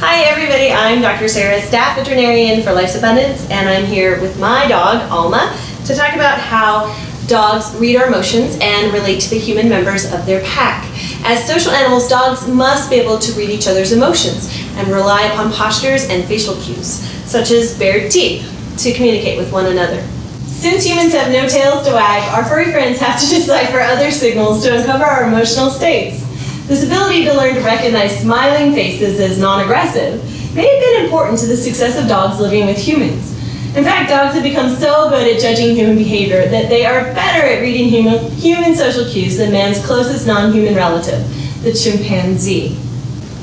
Hi everybody, I'm Dr. Sarah, staff veterinarian for Life's Abundance, and I'm here with my dog, Alma, to talk about how dogs read our emotions and relate to the human members of their pack. As social animals, dogs must be able to read each other's emotions and rely upon postures and facial cues, such as bared teeth, to communicate with one another. Since humans have no tails to wag, our furry friends have to decipher other signals to uncover our emotional states. This ability to learn to recognize smiling faces as non-aggressive may have been important to the success of dogs living with humans. In fact, dogs have become so good at judging human behavior that they are better at reading human social cues than man's closest non-human relative, the chimpanzee.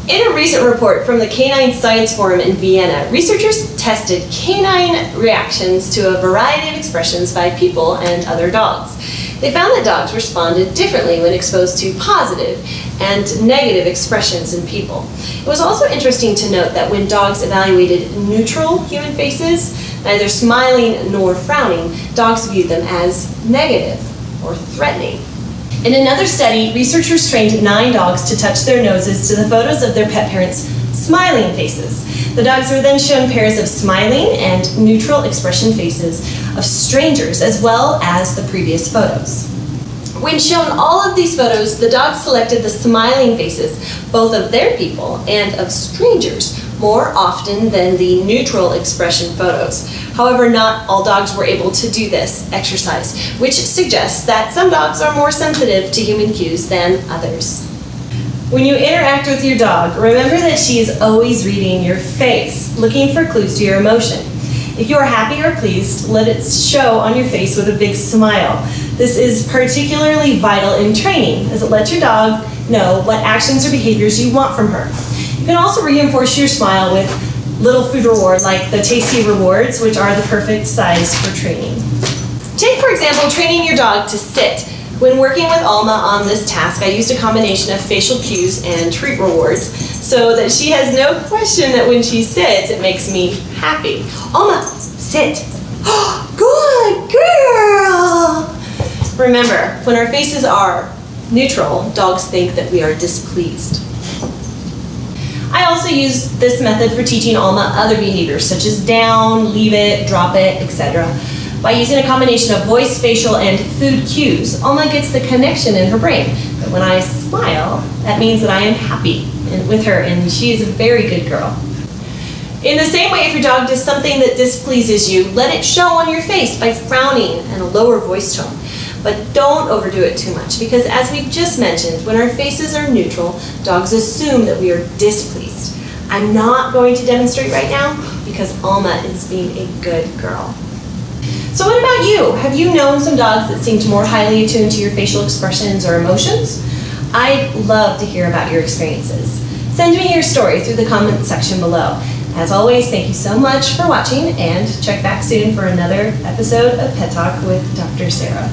In a recent report from the Canine Science Forum in Vienna, researchers tested canine reactions to a variety of expressions by people and other dogs. They found that dogs responded differently when exposed to positive and negative expressions in people. It was also interesting to note that when dogs evaluated neutral human faces, neither smiling nor frowning, dogs viewed them as negative or threatening. In another study, researchers trained 9 dogs to touch their noses to the photos of their pet parents' smiling faces. The dogs were then shown pairs of smiling and neutral expression faces of strangers, as well as the previous photos. When shown all of these photos, the dogs selected the smiling faces, both of their people and of strangers, more often than the neutral expression photos. However, not all dogs were able to do this exercise, which suggests that some dogs are more sensitive to human cues than others. When you interact with your dog, remember that she is always reading your face, looking for clues to your emotion. If you are happy or pleased, let it show on your face with a big smile. This is particularly vital in training, as it lets your dog know what actions or behaviors you want from her. You can also reinforce your smile with little food reward like the tasty rewards, which are the perfect size for training. Take, for example, training your dog to sit. When working with Alma on this task, I used a combination of facial cues and treat rewards so that she has no question that when she sits, it makes me happy. Alma, sit. Good girl. Remember, when our faces are neutral, dogs think that we are displeased. I also use this method for teaching Alma other behaviors, such as down, leave it, drop it, etc. By using a combination of voice, facial, and food cues, Alma gets the connection in her brain that when I smile, that means that I am happy with her, and she is a very good girl. In the same way, if your dog does something that displeases you, let it show on your face by frowning and a lower voice tone. But don't overdo it too much, because as we just mentioned, when our faces are neutral, dogs assume that we are displeased. I'm not going to demonstrate right now because Alma is being a good girl. So what about you? Have you known some dogs that seemed more highly attuned to your facial expressions or emotions? I'd love to hear about your experiences. Send me your story through the comment section below. As always, thank you so much for watching, and check back soon for another episode of Pet Talk with Dr. Sarah.